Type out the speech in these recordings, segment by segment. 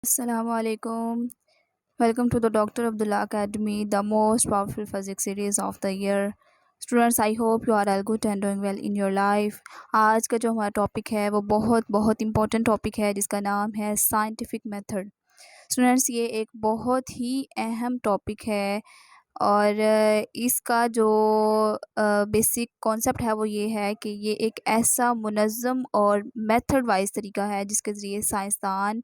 Assalamualaikum. Welcome to the Dr. Abdullah Academy, the most powerful physics series of the year. Students, I hope you are all good and doing well in your life. आज का जो हमारा topic है वो बहुत बहुत important topic है जिसका नाम है साइंटिफिक मेथड। स्टूडेंट्स, ये एक बहुत ही अहम टॉपिक है और इसका जो बेसिक कॉन्सेप्ट है वो ये है कि ये एक ऐसा मुनज़्ज़म और मेथड वाइज तरीका है जिसके ज़रिए साइंसदान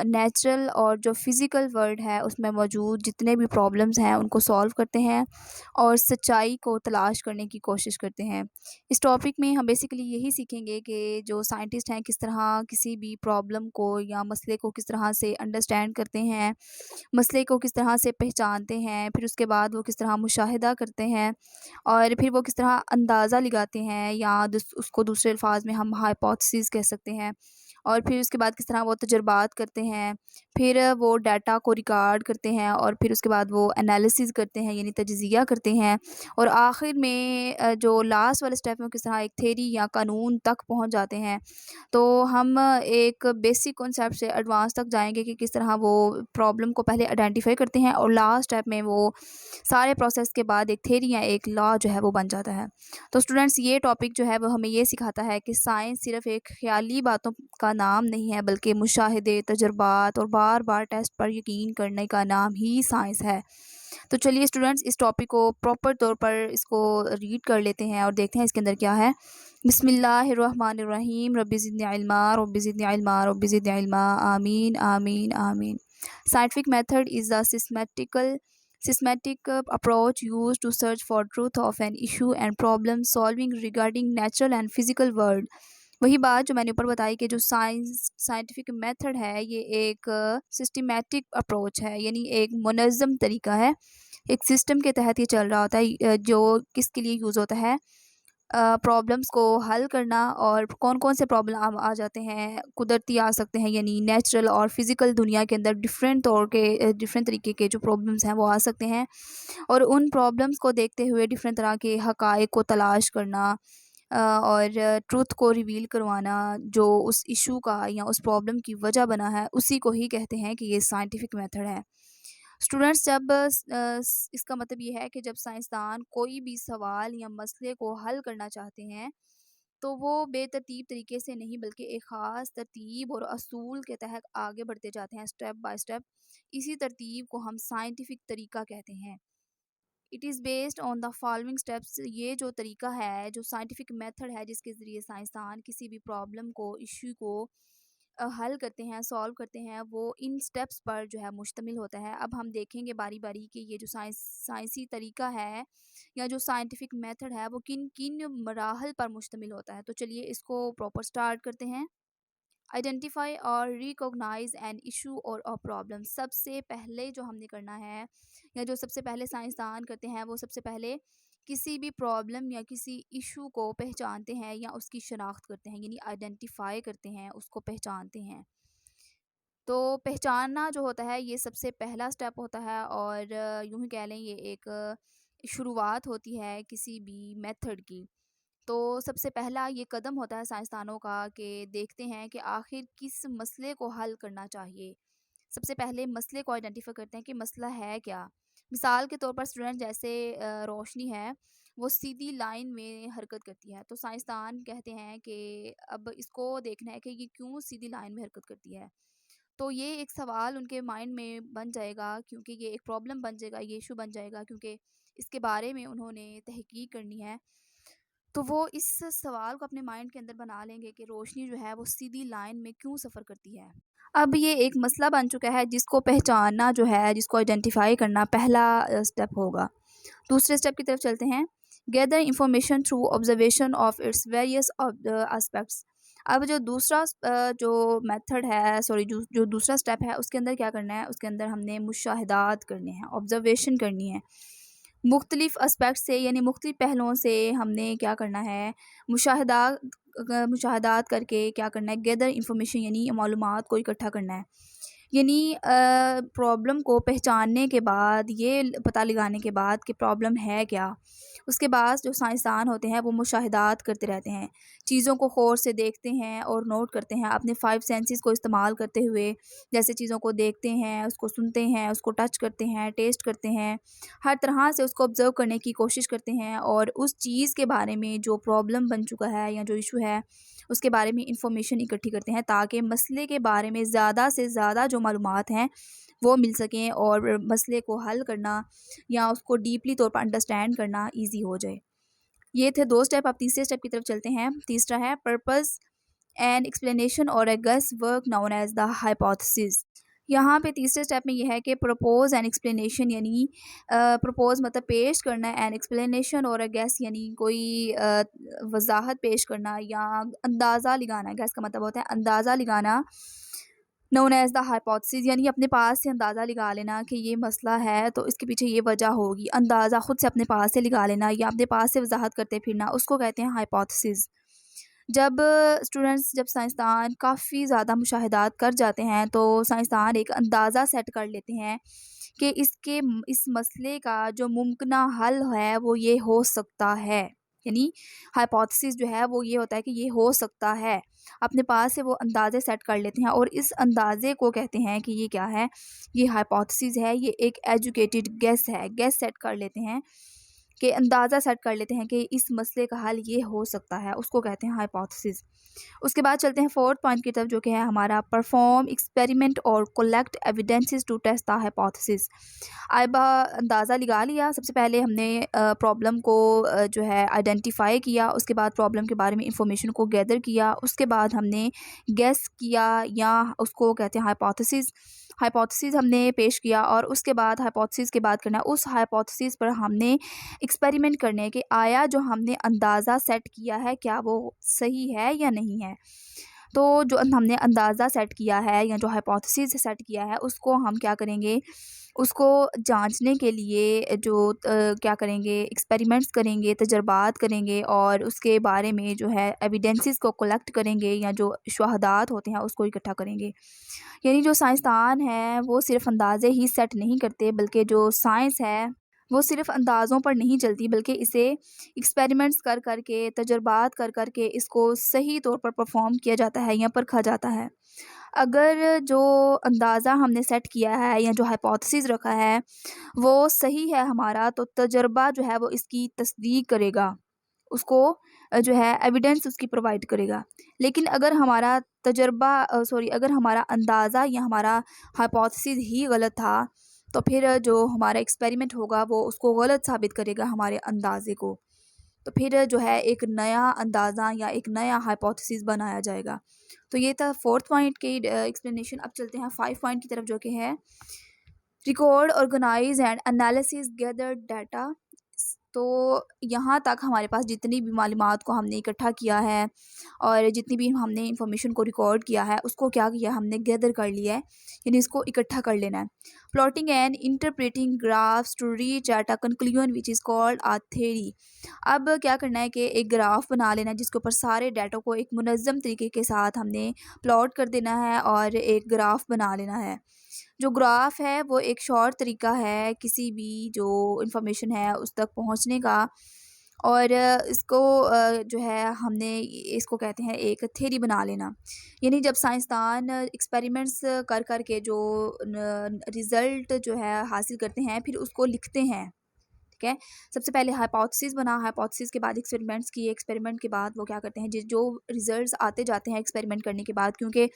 नेचुरल और जो फिज़िकल वर्ल्ड है उसमें मौजूद जितने भी प्रॉब्लम्स हैं उनको सॉल्व करते हैं और सच्चाई को तलाश करने की कोशिश करते हैं। इस टॉपिक में हम बेसिकली यही सीखेंगे कि जो साइंटिस्ट हैं किस तरह किसी भी प्रॉब्लम को या मसले को किस तरह से अंडरस्टैंड करते हैं, मसले को किस तरह से पहचानते हैं, फिर उसके बाद वो किस तरह मुशाहिदा करते हैं और फिर वो किस तरह अंदाज़ा लगाते हैं या उसको दूसरे अल्फाज में हम हाइपोथेसिस कह सकते हैं। और फिर उसके बाद किस तरह वो तजर्बात करते हैं, फिर वो डाटा को रिकॉर्ड करते हैं और फिर उसके बाद वो एनालिसिस करते हैं यानी तजज़िया करते हैं और आखिर में जो लास्ट वाले स्टेप में वो किस तरह एक थ्योरी या कानून तक पहुंच जाते हैं। तो हम एक बेसिक कॉन्सेप्ट से एडवांस तक जाएंगे कि किस तरह वो प्रॉब्लम को पहले आइडेंटिफाई करते हैं और लास्ट स्टेप में वो सारे प्रोसेस के बाद एक थ्योरी या एक लॉ जो है वो बन जाता है। तो स्टूडेंट्स, ये टॉपिक जो है वो हमें ये सिखाता है कि साइंस सिर्फ एक ख़याली बातों का नाम नहीं है बल्कि मुशाहिदे, तजर्बात और बार बार टेस्ट पर यकीन करने का नाम ही साइंस है। तो चलिए स्टूडेंट्स, इस टॉपिक को प्रॉपर तौर पर इसको रीड कर लेते हैं और देखते हैं इसके अंदर क्या है। बिस्मिल्लाहिर्रहमानिर्रहीम। Rabbi ज़िदनी इल्मा rabbi ज़िदनी इल्मा rabbi ज़िदनी इल्मा। आमीन आमीन आमीन। Scientific method is a systematic approach used to search for truth of an issue and problem solving regarding natural and physical world। वही बात जो मैंने ऊपर बताई कि जो साइंटिफिक मेथड है ये एक सिस्टमेटिक अप्रोच है यानी एक मुनज़्ज़म तरीका है। एक सिस्टम के तहत ये चल रहा होता है जो किसके लिए यूज़ होता है, प्रॉब्लम्स को हल करना। और कौन-कौन से प्रॉब्लम आ जाते हैं, कुदरती आ सकते हैं यानी नेचुरल और फिज़िकल दुनिया के अंदर डिफरेंट तौर के डिफरेंट तरीके के जो प्रॉब्लम्स हैं वो आ सकते हैं और उन प्रॉब्लम्स को देखते हुए डिफरेंट तरह के हक़ाइक़ को तलाश करना और ट्रुथ को रिवील करवाना जो उस इशू का या उस प्रॉब्लम की वजह बना है उसी को ही कहते हैं कि ये साइंटिफिक मेथड है। स्टूडेंट्स, जब इसका मतलब ये है कि जब साइंसदान कोई भी सवाल या मसले को हल करना चाहते हैं तो वो बेतरतीब तरीके से नहीं बल्कि एक ख़ास तरतीब और असूल के तहत आगे बढ़ते जाते हैं स्टेप बाय स्टेप। इसी तरतीब को हम साइंटिफिक तरीका कहते हैं। It is based on the following steps. ये जो तरीका है, जो साइंटिफिक मेथड है जिसके ज़रिए साइंसदान किसी भी प्रॉब्लम को, इशू को हल करते हैं, सॉल्व करते हैं, वो इन स्टेप्स पर जो है मुश्तमिल होता है। अब हम देखेंगे बारी बारी कि ये जो साइंसी तरीका है या जो साइंटिफिक मेथड है वो किन किन मराहल पर मुश्तमिल होता है। तो चलिए इसको प्रॉपर स्टार्ट करते हैं। आइडेंटिफाई और रिकॉग्नाइज एन इशू और अ प्रॉब्लम। सबसे पहले जो हमने करना है या जो सबसे पहले साइंसदान करते हैं वो सबसे पहले किसी भी प्रॉब्लम या किसी इशू को पहचानते हैं या उसकी शनाख्त करते हैं यानी आइडेंटिफाई करते हैं, उसको पहचानते हैं। तो पहचानना जो होता है ये सबसे पहला स्टेप होता है और यूँ ही कह लें ये एक शुरुआत होती है किसी भी मेथड की। तो सबसे पहला ये कदम होता है साइंसदानों का कि देखते हैं कि आखिर किस मसले को हल करना चाहिए। सबसे पहले मसले को आइडेंटिफाई करते हैं कि मसला है क्या। मिसाल के तौर पर स्टूडेंट, जैसे रोशनी है वो सीधी लाइन में हरकत करती है तो साइंसदान कहते हैं कि अब इसको देखना है कि ये क्यों सीधी लाइन में हरकत करती है। तो ये एक सवाल उनके माइंड में बन जाएगा क्योंकि ये एक प्रॉब्लम बन जाएगा, ये इशू बन जाएगा क्योंकि इसके बारे में उन्होंने तहकीक करनी है। तो वो इस सवाल को अपने माइंड के अंदर बना लेंगे कि रोशनी जो है वो सीधी लाइन में क्यों सफ़र करती है। अब ये एक मसला बन चुका है जिसको पहचानना जो है, जिसको आइडेंटिफाई करना पहला स्टेप होगा। दूसरे स्टेप की तरफ चलते हैं। Gather information through observation of its various aspects. अब जो दूसरा जो मेथड है, सॉरी, जो दूसरा स्टेप है उसके अंदर क्या करना है, उसके अंदर हमने मुशाहिदात करने हैं, ऑब्जर्वेशन करनी है। मुख्तलिफ एस्पेक्ट से यानी मुख्तलिफ पहलुओं से हमने क्या करना है, मुशाहदात करके क्या करना है, गैदर इंफॉर्मेशन यानी मालूमात को इकट्ठा करना है। यानी प्रॉब्लम को पहचानने के बाद, ये पता लगाने के बाद कि प्रॉब्लम है क्या, उसके बाद जो साइंसदान होते हैं वो मुशाहिदात करते रहते हैं, चीज़ों को गौर से देखते हैं और नोट करते हैं अपने 5 सेंसेस को इस्तेमाल करते हुए। जैसे चीज़ों को देखते हैं, उसको सुनते हैं, उसको टच करते हैं, टेस्ट करते हैं, हर तरह से उसको ऑब्ज़र्व करने की कोशिश करते हैं और उस चीज़ के बारे में जो प्रॉब्लम बन चुका है या जो इशू है, उसके बारे में इंफॉर्मेशन इकट्ठी करते हैं ताकि मसले के बारे में ज़्यादा से ज़्यादा जो मालूमात हैं वो मिल सकें और मसले को हल करना या उसको डीपली तौर पर अंडरस्टैंड करना ईज़ी हो जाए। ये थे 2 स्टेप, अब तीसरे स्टेप की तरफ चलते हैं। तीसरा है पर्पस एंड एक्सप्लेनेशन और a guess work known as the hypothesis. यहाँ पे तीसरे स्टेप में ये है कि प्रपोज एंड एक्सप्लेनेशन, यानी प्रपोज मतलब पेश करना, एंड एक्सप्लेनेशन और गेस यानी कोई वजाहत पेश करना या अंदाज़ा लगाना। गेस का मतलब होता है अंदाज़ा लगाना, नोन एज़ द हाइपोथेसिस, यानी अपने पास से अंदाज़ा लगा लेना कि ये मसला है तो इसके पीछे ये वजह होगी। अंदाज़ा खुद से अपने पास से लगा लेना या अपने पास से वजाहत करते फिरना, उसको कहते हैं हाइपोथेसिस। जब साइंसदान काफ़ी ज़्यादा मुशाहिदात कर जाते हैं तो साइंसदान एक अंदाज़ा सेट कर लेते हैं कि इस मसले का जो मुमकिना हल है वो ये हो सकता है। यानी हाइपोथेसिस जो है वो ये होता है कि ये हो सकता है। अपने पास से वो अंदाज़े सेट कर लेते हैं और इस अंदाज़े को कहते हैं कि ये क्या है, ये हाइपोथेसिस है, ये एक एजुकेटेड गेस है। गेस सेट कर लेते हैं कि अंदाज़ा सेट कर लेते हैं कि इस मसले का हल ये हो सकता है, उसको कहते हैं हाइपोथेसिस। उसके बाद चलते हैं फोर्थ पॉइंट की तरफ, जो कि है हमारा परफॉर्म एक्सपेरिमेंट और collect evidences to test the hypothesis. अब अंदाज़ा लगा लिया, सबसे पहले हमने प्रॉब्लम को जो है आइडेंटिफाई किया, उसके बाद प्रॉब्लम के बारे में इंफॉर्मेशन को गैदर किया, उसके बाद हमने गेस किया या उसको कहते हैं हाइपोथेसिस। हाइपोथेसिस हमने पेश किया और उसके बाद हाइपोथेसिस के बाद करना, उस हाइपोथेसिस पर हमने एक्सपेरिमेंट करने के आया जो हमने अंदाज़ा सेट किया है क्या वो सही है या नहीं है। तो जो हमने अंदाज़ा सेट किया है या जो हाइपोथेसिस सेट किया है उसको हम क्या करेंगे, उसको जांचने के लिए क्या करेंगे, एक्सपेरिमेंट्स करेंगे, तजर्बात करेंगे और उसके बारे में जो है एविडेंसेस को कलेक्ट करेंगे या जो शुहादात होते हैं उसको इकट्ठा करेंगे। यानी जो साइंसदान हैं वो सिर्फ अंदाज़े ही सेट नहीं करते, बल्कि जो साइंस है वो सिर्फ अंदाज़ों पर नहीं चलती, बल्कि इसे एक्सपेरिमेंट्स कर कर के, तजर्बात कर कर के इसको सही तौर पर परफॉर्म किया जाता है या परखा जाता है। अगर जो अंदाज़ा हमने सेट किया है या जो हाइपोथेसिस रखा है वो सही है हमारा, तो तजर्बा जो है वो इसकी तस्दीक करेगा, उसको जो है एविडेंस उसकी प्रोवाइड करेगा। लेकिन अगर हमारा अगर हमारा अंदाज़ा या हमारा हाइपोथेसिस ही गलत था, तो फिर जो हमारा एक्सपेरिमेंट होगा वो उसको गलत साबित करेगा हमारे अंदाज़े को। तो फिर जो है एक नया अंदाज़ा या एक नया हाइपोथेसिस बनाया जाएगा। तो ये था फोर्थ पॉइंट की एक्सप्लेनेशन। अब चलते हैं 5 पॉइंट की तरफ, जो कि है record, organise and analysis gather data. तो यहाँ तक हमारे पास जितनी भी मालूमात को हमने इकट्ठा किया है और जितनी भी हमने इंफॉर्मेशन को रिकॉर्ड किया है उसको क्या किया, हमने गैदर कर लिया है, यानी इसको इकट्ठा कर लेना है। Plotting and interpreting graphs to reach at a conclusion which is called a theory. अब क्या करना है कि एक ग्राफ बना लेना है जिसके ऊपर सारे डाटा को एक मुनज़्ज़म तरीके के साथ हमने प्लॉट कर देना है और एक ग्राफ बना लेना है। जो ग्राफ है वो एक शॉर्ट तरीका है किसी भी जो इन्फॉर्मेशन है उस तक पहुंचने का, और इसको जो है हमने इसको कहते हैं एक थ्योरी बना लेना। यानी जब साइंसदान एक्सपेरिमेंट्स कर कर के जो रिज़ल्ट जो है हासिल करते हैं फिर उसको लिखते हैं, ठीक है। सबसे पहले हाइपोथेसिस बना, हाइपोथेसिस के बाद एक्सपेरिमेंट्स किए, एक्सपेरिमेंट के बाद वो क्या करते हैं, जो रिजल्ट्स आते जाते हैं एक्सपेरिमेंट करने के बाद, क्योंकि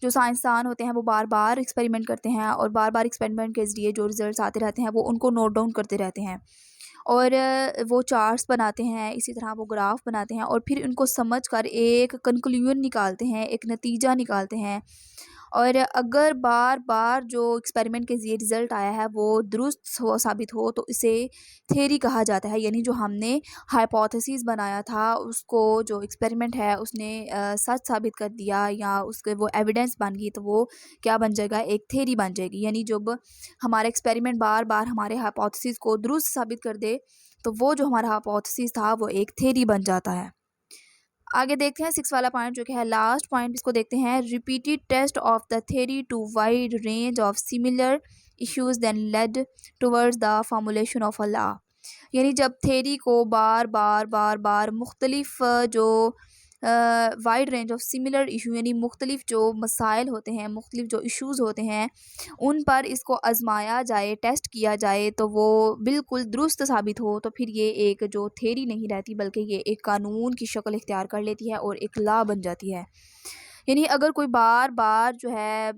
जो साइंसदान होते हैं वो बार बार एक्सपेरिमेंट करते हैं और बार बार एक्सपेरिमेंट के ज़रिए जो रिजल्ट्स आते रहते हैं वो उनको नोट डाउन करते रहते हैं और वो चार्ट्स बनाते हैं, इसी तरह वो ग्राफ बनाते हैं और फिर उनको समझ कर एक कंक्लूजन निकालते हैं, एक नतीजा निकालते हैं। और अगर बार बार जो एक्सपेरिमेंट के ज़रिए रिज़ल्ट आया है वो दुरुस्त हो साबित हो तो इसे थ्योरी कहा जाता है। यानी जो हमने हाइपोथेसिस बनाया था उसको जो एक्सपेरिमेंट है उसने सच साबित कर दिया या उसके वो एविडेंस बन गई, तो वो क्या बन जाएगा, एक थ्योरी बन जाएगी। यानी जब हमारा एक्सपेरिमेंट बार बार हमारे हाइपोथेसिस को दुरुस्त साबित कर दे तो वो जो हमारा हाइपोथेसिस था वो एक थ्योरी बन जाता है। आगे देखते हैं 6 वाला पॉइंट जो कि है लास्ट पॉइंट, इसको देखते हैं। Repeated test of the theory to wide range of similar issues then led towards the formulation of a law. यानी जब थ्योरी को बार बार बार बार मुख्तलिफ जो wide range of similar issue यानी मुख्तलिफ जो मसाइल होते हैं, मुख्तलिफ जो इश्यूज़ होते हैं, उन पर इसको आजमाया जाए, टेस्ट किया जाए, तो वो बिल्कुल दुरुस्त साबित हो, तो फिर ये एक जो थ्योरी नहीं रहती बल्कि ये एक कानून की शक्ल इख्तियार कर लेती है और एक लॉ बन जाती है। यानी अगर कोई बार बार जो है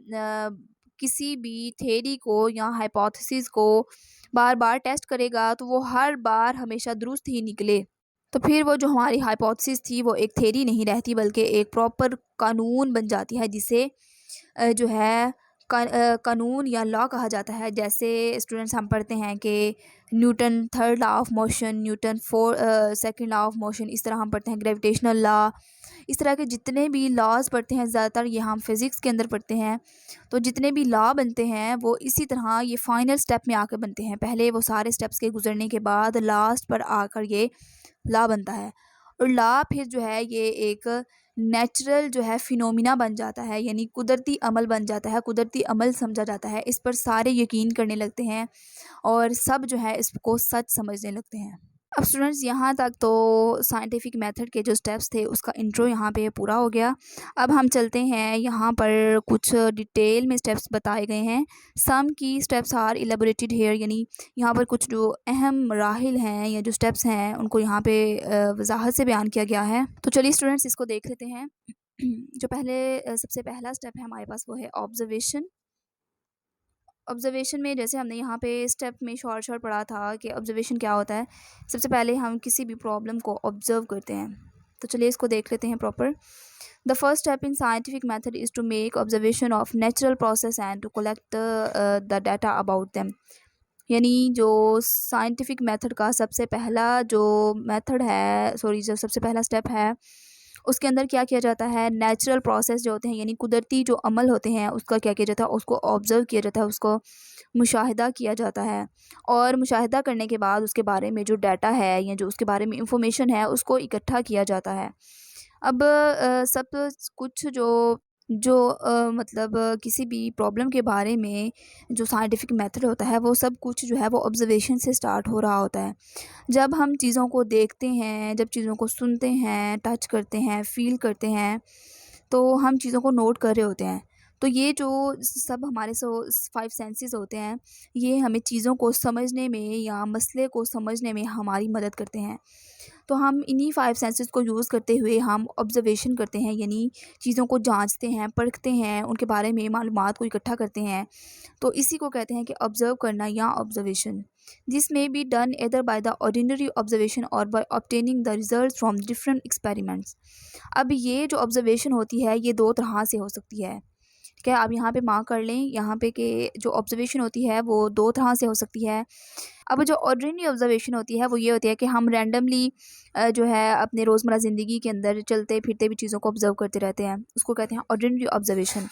किसी भी थ्योरी को या हाइपोथेसिस को बार बार टेस्ट करेगा तो वो हर बार हमेशा दुरुस्त ही निकले, तो फिर वो जो हमारी हाइपोथेसिस थी वो एक थ्योरी नहीं रहती बल्कि एक प्रॉपर कानून बन जाती है, जिसे जो है कानून या लॉ कहा जाता है। जैसे स्टूडेंट्स हम पढ़ते हैं कि Newton third law of motion, Newton second law of motion, इस तरह हम पढ़ते हैं ग्रेविटेशनल लॉ। इस तरह के जितने भी लॉज पढ़ते हैं ज़्यादातर ये हम फिज़िक्स के अंदर पढ़ते हैं। तो जितने भी लॉ बनते हैं वो इसी तरह ये फाइनल स्टेप में आकर बनते हैं। पहले वो सारे स्टेप्स के गुजरने के बाद लास्ट पर आकर ये लॉ बनता है, और लॉ फिर जो है ये एक नेचुरल जो है फिनोमिना बन जाता है, यानी कुदरती अमल बन जाता है, कुदरती अमल समझा जाता है। इस पर सारे यकीन करने लगते हैं और सब जो है इसको सच समझने लगते हैं। अब स्टूडेंट्स यहाँ तक तो साइंटिफिक मेथड के जो स्टेप्स थे उसका इंट्रो यहाँ पे पूरा हो गया। अब हम चलते हैं, यहाँ पर कुछ डिटेल में स्टेप्स बताए गए हैं। सम की स्टेप्स आर इलेबोरेटेड हेयर, यानी यहाँ पर कुछ जो अहम मराहिल हैं या जो स्टेप्स हैं उनको यहाँ पे वजाहत से बयान किया गया है। तो चलिए स्टूडेंट्स इसको देख लेते हैं। जो सबसे पहला स्टेप है हमारे पास वो है ऑब्जर्वेशन। ऑब्जर्वेशन में जैसे हमने यहाँ पे स्टेप में शॉर्ट पढ़ा था कि ऑब्जर्वेशन क्या होता है। सबसे पहले हम किसी भी प्रॉब्लम को ऑब्जर्व करते हैं, तो चलिए इसको देख लेते हैं proper. The first step in scientific method is to make observation of natural process and to collect the data about them. यानी जो साइंटिफिक मेथड का सबसे पहला जो मेथड है, सॉरी, जो सबसे पहला स्टेप है उसके अंदर क्या किया जाता है, नेचुरल प्रोसेस जो होते हैं यानी कुदरती जो अमल होते हैं उसका क्या किया जाता है, उसको ऑब्ज़र्व किया जाता है, उसको मुशाहिदा किया जाता है। और मुशाहिदा करने के बाद उसके बारे में जो डाटा है या जो उसके बारे में इंफॉर्मेशन है उसको इकट्ठा किया जाता है। अब सब कुछ जो जो मतलब किसी भी प्रॉब्लम के बारे में जो साइंटिफिक मेथड होता है वो सब कुछ जो है वो ऑब्जर्वेशन से स्टार्ट हो रहा होता है। जब हम चीज़ों को देखते हैं, जब चीज़ों को सुनते हैं, टच करते हैं, फील करते हैं, तो हम चीज़ों को नोट कर रहे होते हैं। तो ये जो सब हमारे 5 सेंसेस होते हैं, ये हमें चीज़ों को समझने में या मसले को समझने में हमारी मदद करते हैं। तो हम इन्हीं 5 सेंसेस को यूज़ करते हुए हम ऑब्जर्वेशन करते हैं, यानी चीज़ों को जांचते हैं, परखते हैं, उनके बारे में मालूमात को इकट्ठा करते हैं। तो इसी को कहते हैं कि ऑब्ज़र्व करना या observation. This may be done either by the ordinary observation or by obtaining the results from different experiments। अब ये जो ऑब्जर्वेशन होती है ये 2 तरह से हो सकती है। ठीक है, आप यहाँ पे मार्क कर लें यहाँ पे कि जो ऑब्जर्वेशन होती है वो 2 तरह से हो सकती है। अब जो ऑर्डिनरी ऑब्जर्वेशन होती है वो ये होती है कि हम रैंडमली जो है अपने रोज़मर्रा ज़िंदगी के अंदर चलते फिरते भी चीज़ों को ऑब्जर्व करते रहते हैं, उसको कहते हैं ऑर्डिनरी ऑब्जर्वेशन।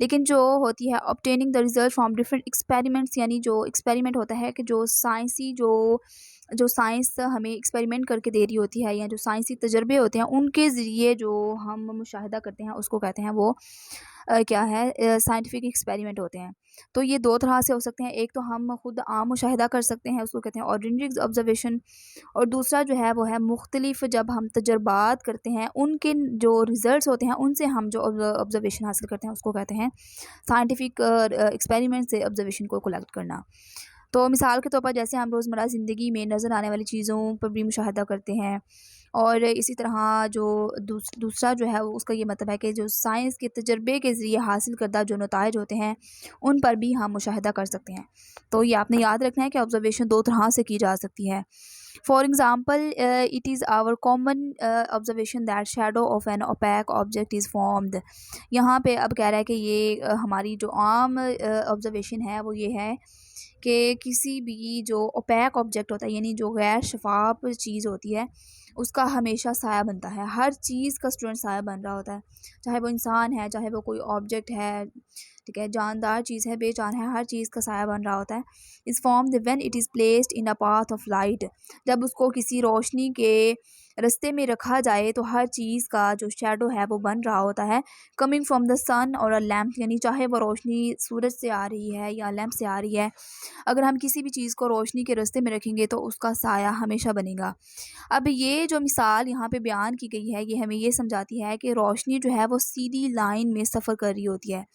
लेकिन जो होती है obtaining the result from different experiments, यानी जो एक्सपेरिमेंट होता है कि जो साइंसी जो साइंस हमें एक्सपेरिमेंट करके दे रही होती है या जो साइंसी तजर्बे होते हैं उनके ज़रिए जो हम मुशाहिदा करते हैं उसको कहते हैं वो क्या है, साइंटिफिक एक्सपेरिमेंट होते हैं। तो ये 2 तरह से हो सकते हैं। एक तो हम खुद आम मुशाहिदा कर सकते हैं, उसको कहते हैं ऑर्डिनरी ऑब्जर्वेशन, और दूसरा जो है वो है मुख्तलिफ जब हम तजर्बात करते हैं उनके जो रिज़ल्ट्स होते हैं उनसे हम जो ऑब्जर्वेशन हासिल करते हैं उसको कहते हैं साइंटिफिक एक्सपेरिमेंट से ऑब्जर्वेशन को कलेक्ट करना। तो मिसाल के तौर पर जैसे हम रोज़मर्रा ज़िंदगी में नज़र आने वाली चीज़ों पर भी मुशाहिदा करते हैं, और इसी तरह जो दूसरा जो है उसका ये मतलब है कि जो साइंस के तजर्बे के ज़रिए हासिल करदा जो नताइज होते हैं उन पर भी हम मुशाहिदा कर सकते हैं। तो ये आपने याद रखना है कि ऑब्जर्वेशन 2 तरह से की जा सकती है। For example it is our common observation that shadow of an opaque object is formed. यहाँ पे अब कह रहा है कि ये हमारी जो आम ऑब्जर्वेशन है वो ये है कि किसी भी जो ओपैक ऑब्जेक्ट होता है यानी जो गैर शफाफ चीज़ होती है उसका हमेशा साया बनता है। हर चीज़ का स्टूडेंट साया बन रहा होता है, चाहे वो इंसान है, चाहे वो कोई ऑब्जेक्ट है, ठीक है, जानदार चीज़ है, बेजान है, हर चीज़ का साया बन रहा होता है। इस form when it is placed in a path of light, जब उसको किसी रोशनी के रास्ते में रखा जाए तो हर चीज़ का जो शैडो है वो बन रहा होता है कमिंग फ्रॉम द सन और अ लैम्प, यानी चाहे वो रोशनी सूरज से आ रही है या लैम्प से आ रही है, अगर हम किसी भी चीज़ को रोशनी के रास्ते में रखेंगे तो उसका साया हमेशा बनेगा। अब ये जो मिसाल यहाँ पे बयान की गई है ये हमें ये समझाती है कि रोशनी जो है वो सीधी लाइन में सफ़र कर रही होती है।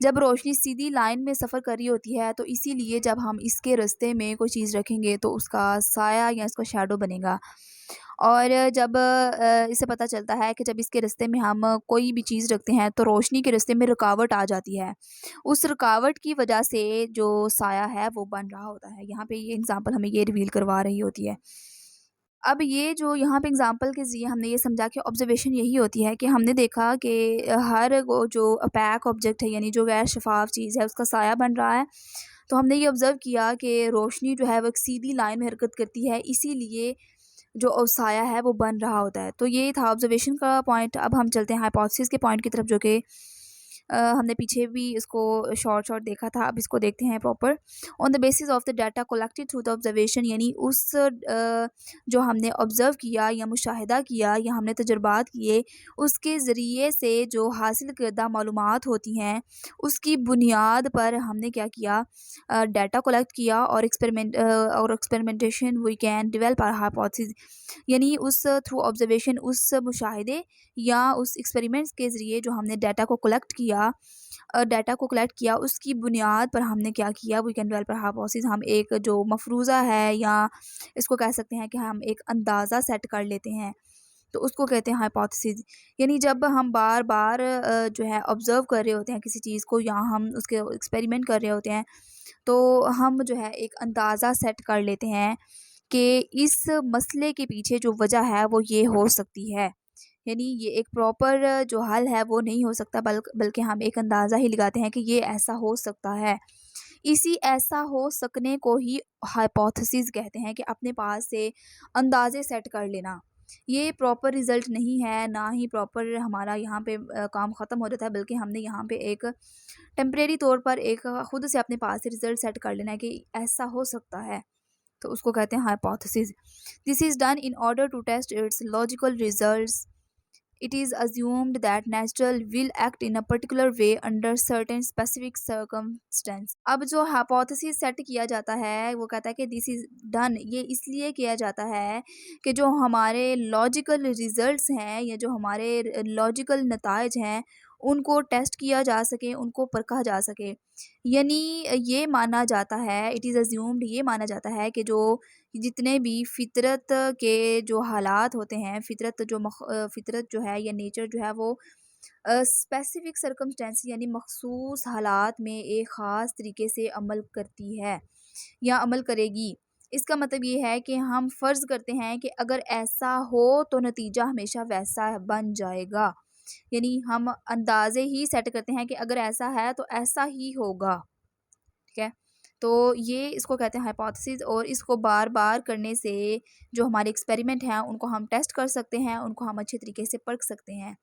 जब रोशनी सीधी लाइन में सफ़र कर रही होती है तो इसीलिए जब हम इसके रास्ते में कोई चीज़ रखेंगे तो उसका साया या इसका शैडो बनेगा। और जब इससे पता चलता है कि जब इसके रास्ते में हम कोई भी चीज़ रखते हैं तो रोशनी के रास्ते में रुकावट आ जाती है। उस रुकावट की वजह से जो साया है वो बन रहा होता है। यहाँ पे ये एग्ज़ाम्पल हमें ये रिवील करवा रही होती है। अब ये जो यहाँ पे एग्ज़ाम्पल के ज़रिए हमने ये समझा कि ऑब्ज़र्वेशन यही होती है कि हमने देखा कि हर वो जो ओपैक ऑब्जेक्ट है, यानी जो गैर शफ़ाफ़ चीज़ है उसका साया बन रहा है। तो हमने ये ऑब्ज़र्व किया कि रोशनी जो है वो एक सीधी लाइन में हरकत करती है, इसीलिए जो साया है वो बन रहा होता है। तो ये था ऑब्ज़र्वेशन का पॉइंट। अब हम चलते हैं हाइपोथेसिस के पॉइंट की तरफ, जो कि हमने पीछे भी इसको शॉर्ट देखा था, अब इसको देखते हैं proper. On the basis of the data collected through the observation, यानी उस जो हमने ऑब्ज़र्व किया या मुशाहिदा किया या हमने तजुर्बात किए, उसके ज़रिए से जो हासिल करदा मालूमात होती हैं उसकी बुनियाद पर हमने क्या किया, डाटा कलेक्ट किया और experimentation we can develop our hypothesis, यानी उस थ्रू ऑब्जर्वेशन, उस मुशाहिदे या उस एक्सपेरिमेंट्स के ज़रिए जो हमने डाटा को कलेक्ट किया उसकी बुनियाद पर हमने क्या किया, वी कैन डेवलप हाइपोथेसिस, हम एक जो मफरूज़ा है या इसको कह सकते हैं कि हम एक अंदाज़ा सेट कर लेते हैं, तो उसको कहते हैं हाइपोथेसिस। यानी जब हम बार बार जो है ऑब्ज़र्व कर रहे होते हैं किसी चीज़ को या हम उसके एक्सपेरिमेंट कर रहे होते हैं, तो हम जो है एक अंदाज़ा सेट कर लेते हैं कि इस मसले के पीछे जो वजह है वो ये हो सकती है। यानी ये एक प्रॉपर जो हल है वो नहीं हो सकता, बल्कि हम एक अंदाज़ा ही लगाते हैं कि ये ऐसा हो सकता है। इसी ऐसा हो सकने को ही हाइपोथेसिस कहते हैं, कि अपने पास से अंदाज़े सेट कर लेना। ये प्रॉपर रिज़ल्ट नहीं है, ना ही प्रॉपर हमारा यहाँ पे काम ख़त्म हो जाता है, बल्कि हमने यहाँ पे एक टेम्परेरी तौर पर एक खुद से अपने पास से रिज़ल्ट सेट कर लेना है कि ऐसा हो सकता है। तो उसको कहते हैं hypothesis. This is done in order to test its logical results. It is assumed that natural will act in a particular way under certain specific circumstance। अब जो हाइपोथेसिस सेट किया जाता है वो कहता है कि दिस इज डन, ये इसलिए किया जाता है कि जो हमारे लॉजिकल रिजल्ट्स हैं या जो हमारे लॉजिकल नताइज हैं उनको टेस्ट किया जा सके, उनको परखा जा सके। यानी ये माना जाता है, इट इज़ अज्यूम्ड, ये माना जाता है कि जो जितने भी फितरत के जो हालात होते हैं, फितरत जो है या नेचर जो है वो स्पेसिफिक सर्कमस्टेंस यानी मखसूस हालात में एक ख़ास तरीके से अमल करती है या अमल करेगी। इसका मतलब ये है कि हम फ़र्ज़ करते हैं कि अगर ऐसा हो तो नतीजा हमेशा वैसा बन जाएगा। यानी हम अंदाज़े ही सेट करते हैं कि अगर ऐसा है तो ऐसा ही होगा। ठीक है? तो ये इसको कहते हैं हाइपोथेसिस, और इसको बार-बार करने से जो हमारे एक्सपेरिमेंट हैं उनको हम टेस्ट कर सकते हैं, उनको हम अच्छे तरीके से परख सकते हैं।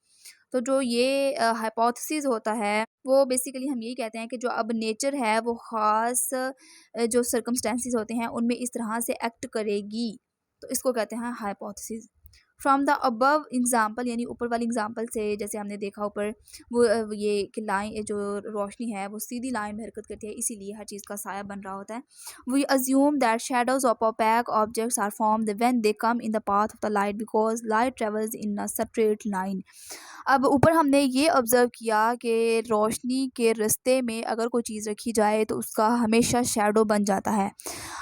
तो जो ये हाइपोथेसिस होता है वो बेसिकली हम यही कहते हैं कि जो अब नेचर है वो ख़ास जो सर्कमस्टेंसेस होते हैं उनमें इस तरह से एक्ट करेगी। तो इसको कहते हैं hypothesis. From the above example, यानी ऊपर वाली एग्जाम्पल से जैसे हमने देखा ऊपर वो ये कि लाइन जो रोशनी है वो सीधी लाइन में हरकत करती है, इसीलिए हर चीज़ का साया बन रहा होता है। We assume that shadows of opaque objects are formed when they come in the path of the light because light travels in a straight line. अब ऊपर हमने ये ऑब्ज़र्व किया कि रोशनी के रास्ते में अगर कोई चीज़ रखी जाए तो उसका हमेशा शैडो बन जाता है।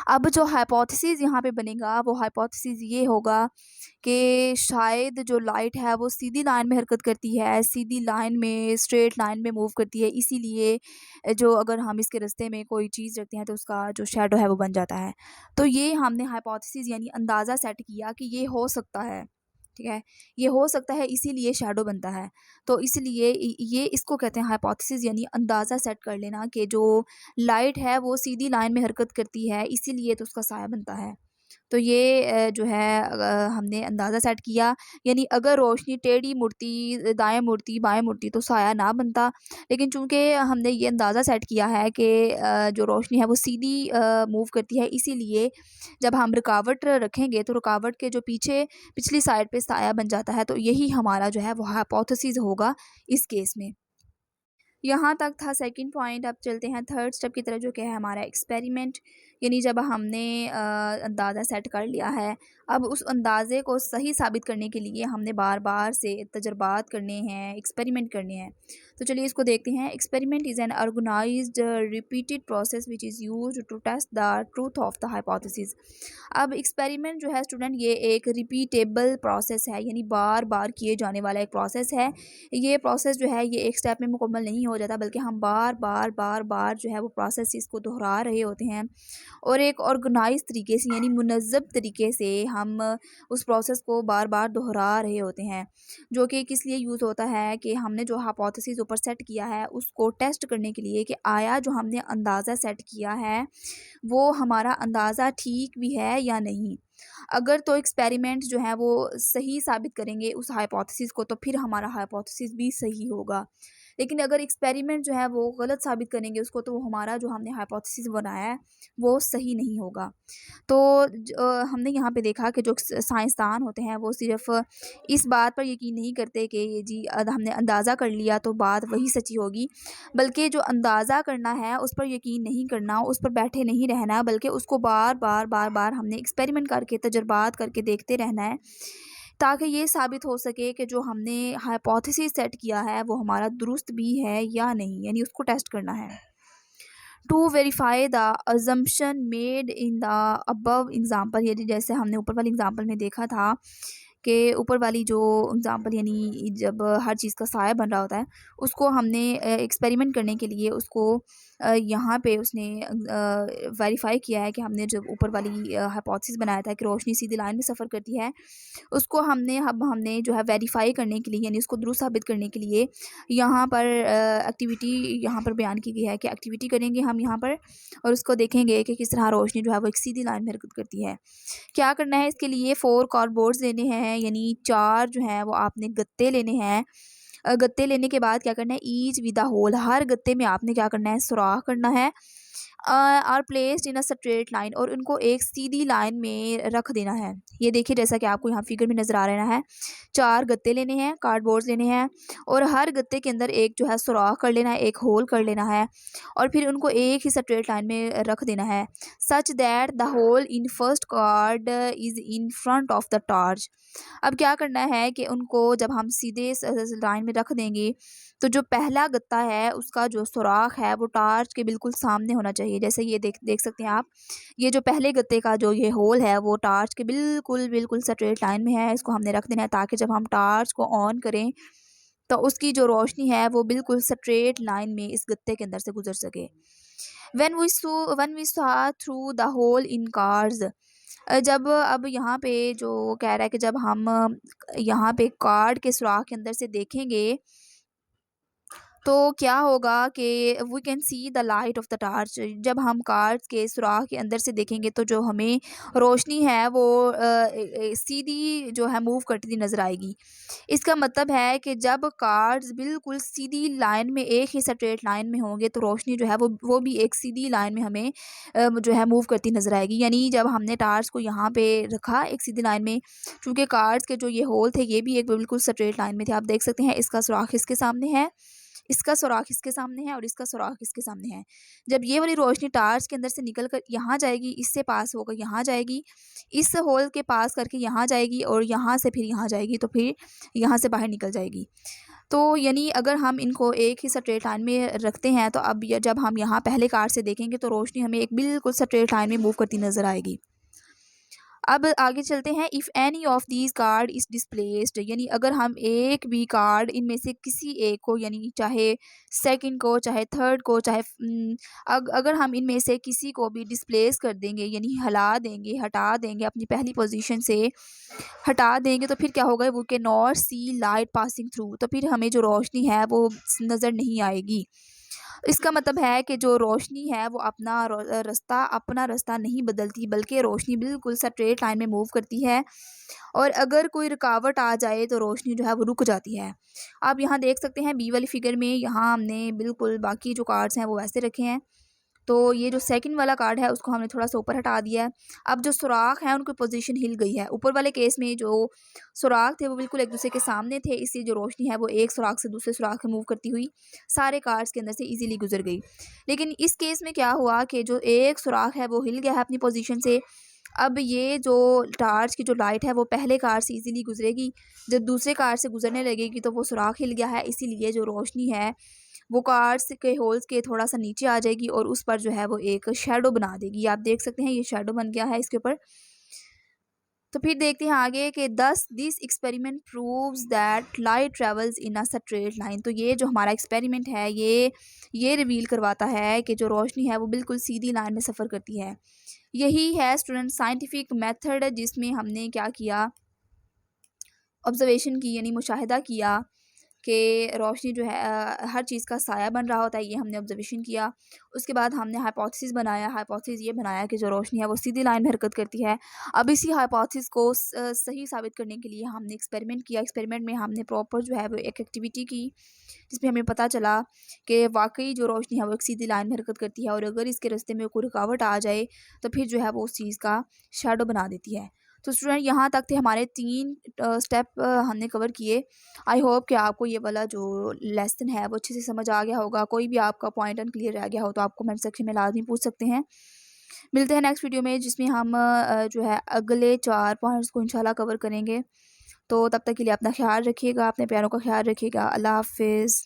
अब जो हाइपोथेसिस यहाँ पे बनेगा वो हाइपोथेसिस ये होगा कि शायद जो लाइट है वो सीधी लाइन में हरकत करती है, सीधी लाइन में, स्ट्रेट लाइन में मूव करती है, इसीलिए जो अगर हम इसके रास्ते में कोई चीज़ रखते हैं तो उसका जो शैडो है वो बन जाता है। तो ये हमने हाइपोथेसिस यानी अंदाज़ा सेट किया कि ये हो सकता है। ठीक है? ये हो सकता है इसीलिए शैडो बनता है। तो इसलिए ये इसको कहते हैं हाइपोथेसिस, यानी अंदाज़ा सेट कर लेना कि जो लाइट है वो सीधी लाइन में हरकत करती है, इसीलिए तो उसका साया बनता है। तो ये जो है हमने अंदाज़ा सेट किया, यानी अगर रोशनी टेढ़ी मुड़ती, दाएँ मुड़ती, बाएँ मुड़ती तो साया ना बनता। लेकिन चूँकि हमने ये अंदाज़ा सेट किया है कि जो रोशनी है वो सीधी मूव करती है, इसीलिए जब हम रुकावट रखेंगे तो रुकावट के जो पीछे पिछली साइड पे साया बन जाता है। तो यही हमारा जो है वो हाइपोथेसिस होगा इस केस में। यहाँ तक था सेकंड पॉइंट। अब चलते हैं थर्ड स्टेप की तरफ, जो कि है हमारा एक्सपेरिमेंट। यानी जब हमने अंदाज़ा सेट कर लिया है, अब उस अंदाज़े को सही साबित करने के लिए हमने बार बार से तजर्बात करने हैं, एक्सपेरिमेंट करने हैं। तो चलिए इसको देखते हैं। Experiment is an organised repeated process which is used to test the truth of the hypothesis. अब एक्सपेरिमेंट जो है स्टूडेंट, ये एक रिपीटेबल प्रोसेस है, यानी बार बार किए जाने वाला एक प्रोसेस है। ये प्रोसेस जो है ये एक स्टेप में मुकम्मल नहीं हो जाता, बल्कि हम बार बार जो है वो प्रोसेस इसको दोहरा रहे होते हैं, और एक ऑर्गेनाइज तरीके से यानी मुनज़्ज़म तरीके से हम उस प्रोसेस को बार बार दोहरा रहे होते हैं। जो कि किस लिए यूज़ होता है कि हमने जो हाइपोथेसिस ऊपर सेट किया है उसको टेस्ट करने के लिए कि आया जो हमने अंदाज़ा सेट किया है वो हमारा अंदाज़ा ठीक भी है या नहीं। अगर तो एक्सपेरिमेंट जो है वो सही साबित करेंगे उस हाइपोथेसिस को, तो फिर हमारा हाइपोथेसिस भी सही होगा। लेकिन अगर एक्सपेरिमेंट जो है वो गलत साबित करेंगे उसको, तो वो हमारा जो हमने हाइपोथेसिस बनाया है वो सही नहीं होगा। तो हमने यहाँ पे देखा कि जो साइंसदान होते हैं वो सिर्फ इस बात पर यकीन नहीं करते कि ये जी हमने अंदाज़ा कर लिया तो बात वही सच्ची होगी, बल्कि जो अंदाज़ा करना है उस पर यकीन नहीं करना, उस पर बैठे नहीं रहना, बल्कि उसको बार बार हमने एक्सपेरिमेंट करके, तजर्बात करके देखते रहना है, ताकि ये साबित हो सके कि जो हमने हाइपोथेसिस सेट किया है वो हमारा दुरुस्त भी है या नहीं, यानी उसको टेस्ट करना है। To verify the assumption made in the above example, यानी जैसे हमने ऊपर वाले एग्जाम्पल में देखा था कि ऊपर वाली जो एग्जांपल, यानी जब हर चीज़ का साया बन रहा होता है, उसको हमने एक्सपेरिमेंट करने के लिए उसको यहाँ पे उसने वेरीफाई किया है कि हमने जब ऊपर वाली हाइपोथेसिस बनाया था कि रोशनी सीधी लाइन में सफ़र करती है, उसको हमने जो है वेरीफाई करने के लिए, यानी उसको दुरुस्त साबित करने के लिए यहाँ पर एक्टिविटी यहाँ पर बयान की गई है कि एक्टिविटी करेंगे हम यहाँ पर, और उसको देखेंगे कि किस तरह रोशनी जो है वो एक सीधी लाइन में हरकत करती है। क्या करना है इसके लिए, 4 कार्डबोर्ड्स लेने हैं, यानी 4 जो हैं वो आपने गत्ते लेने हैं। गत्ते लेने के बाद क्या करना है, ईच विद अ होल, हर गत्ते में आपने क्या करना है, सुराख करना है। Are placed in a straight line, और उनको एक सीधी लाइन में रख देना है। ये देखिए जैसा कि आपको यहाँ फिगर में नज़र आ रहा है, 4 गत्ते लेने हैं, कार्डबोर्ड्स लेने हैं, और हर गत्ते के अंदर एक जो है सुराख कर लेना है, एक होल कर लेना है, और फिर उनको एक ही स्ट्रेट लाइन में रख देना है, such that the hole in first card is in front of the torch. अब क्या करना है कि उनको जब हम सीधे लाइन में रख देंगे, तो जो पहला गत्ता है उसका जो सुराख है वो टार्च के बिल्कुल सामने होना चाहिए। जैसे ये देख देख सकते हैं आप, ये जो पहले गत्ते का जो ये होल है वो टार्च के बिल्कुल बिल्कुल स्ट्रेट लाइन में है। इसको हमने रख देना है ताकि जब हम टार्च को ऑन करें तो उसकी जो रोशनी है वो बिल्कुल स्ट्रेट लाइन में इस गत्ते के अंदर से गुजर सके। when we saw through the hole in cars, जब अब यहाँ पे जो कह रहा है कि जब हम यहाँ पे कार्ड के सुराख के अंदर से देखेंगे तो क्या होगा कि we can see the light of the torch. जब हम कार्ड्स के सुराख के अंदर से देखेंगे तो जो हमें रोशनी है वो सीधी जो है मूव करती हुई नज़र आएगी। इसका मतलब है कि जब कार्ड्स बिल्कुल सीधी लाइन में, एक ही स्ट्रेट लाइन में होंगे, तो रोशनी जो है वो भी एक सीधी लाइन में हमें जो है मूव करती नज़र आएगी। यानी जब हमने टार्च को यहाँ पे रखा एक सीधी लाइन में, चूँकि कार्ड्स के जो ये होल थे ये भी एक बिल्कुल स्ट्रेट लाइन में थे। आप देख सकते हैं इसका सुराख इसके सामने है, इसका सुराख इसके सामने है, और इसका सुराख इसके सामने है। जब ये वाली रोशनी टार्च के अंदर से निकल कर यहाँ जाएगी, इससे पास होकर यहाँ जाएगी, इस होल के पास करके यहाँ जाएगी, और यहाँ से फिर यहाँ जाएगी, तो फिर यहाँ से बाहर निकल जाएगी। तो यानी अगर हम इनको एक ही स्ट्रेट लाइन में रखते हैं, तो अब जब हम यहाँ पहले कार से देखेंगे तो रोशनी हमें एक बिल्कुल स्ट्रेट लाइन में मूव करती नज़र आएगी। अब आगे चलते हैं। If any of these card is displaced, यानी अगर हम एक भी कार्ड इनमें से किसी एक को, यानी चाहे सेकंड को, चाहे थर्ड को, चाहे अगर हम इनमें से किसी को भी डिस्प्लेस कर देंगे, यानी हिला देंगे, हटा देंगे, अपनी पहली पोजीशन से हटा देंगे, तो फिर क्या होगा, वो can not see light passing through, तो फिर हमें जो रोशनी है वो नज़र नहीं आएगी। इसका मतलब है कि जो रोशनी है वो अपना रास्ता नहीं बदलती, बल्कि रोशनी बिल्कुल स्ट्रेट लाइन में मूव करती है। और अगर कोई रुकावट आ जाए तो रोशनी जो है वो रुक जाती है। आप यहाँ देख सकते हैं बी वाली फिगर में, यहाँ हमने बिल्कुल बाकी जो कार्ड्स हैं वो वैसे रखे हैं। तो ये जो सेकंड वाला कार्ड है उसको हमने थोड़ा सा ऊपर हटा दिया है। अब जो सुराख हैं उनकी पोजीशन हिल गई है। ऊपर वाले केस में जो सुराख थे वो बिल्कुल एक दूसरे के सामने थे, इसलिए जो रोशनी है वो एक सुराख से दूसरे सुराख में मूव करती हुई सारे कार्ड्स के अंदर से इजीली गुजर गई। लेकिन इस केस में क्या हुआ कि जो एक सुराख है वो हिल गया है अपनी पोजीशन से। अब ये जो टार्च की जो लाइट है वो पहले कार से इजीली गुजरेगी, जब दूसरे कार से गुजरने लगेगी तो वो सुराख हिल गया है, इसीलिए जो रोशनी है वो कार्ड्स के होल्स के थोड़ा सा नीचे आ जाएगी और उस पर जो है वो एक शेडो बना देगी। आप देख सकते हैं ये शेडो बन गया है इसके ऊपर। तो फिर देखते हैं आगे कि दस this experiment proves that light travels in a straight line. तो ये जो हमारा एक्सपेरिमेंट है ये रिवील करवाता है कि जो रोशनी है वो बिल्कुल सीधी लाइन में सफ़र करती है। यही है स्टूडेंट साइंटिफिक मेथड, जिसमें हमने क्या किया, ऑब्जर्वेशन की, यानी मुशाहिदा किया कि रोशनी जो है हर चीज़ का साया बन रहा होता है। ये हमने ऑब्जर्वेशन किया। उसके बाद हमने हाइपोथेसिस बनाया। हाइपोथेसिस ये बनाया कि जो रोशनी है वो सीधी लाइन में हरकत करती है। अब इसी हाइपोथेसिस को सही साबित करने के लिए हमने एक्सपेरिमेंट किया। एक्सपेरिमेंट में हमने प्रॉपर जो है वो एक एक्टिविटी की, जिसमें हमें पता चला कि वाकई जो रोशनी है वो एक सीधी लाइन में हरकत करती है, और अगर इसके रास्ते में कोई रुकावट आ जाए तो फिर जो है वो उस चीज़ का शेडो बना देती है। तो स्टूडेंट यहाँ तक थे हमारे 3 स्टेप हमने कवर किए। आई होप कि आपको ये वाला जो लेसन है वो अच्छे से समझ आ गया होगा। कोई भी आपका पॉइंट अनक्लियर रह गया हो तो आप कमेंट सेक्शन में लाजमी पूछ सकते हैं। मिलते हैं नेक्स्ट वीडियो में, जिसमें हम जो है अगले 4 पॉइंट्स को इंशाल्लाह कवर करेंगे। तो तब तक के लिए अपना ख्याल रखिएगा, अपने प्यारों का ख्याल रखिएगा। अल्लाह हाफिज़।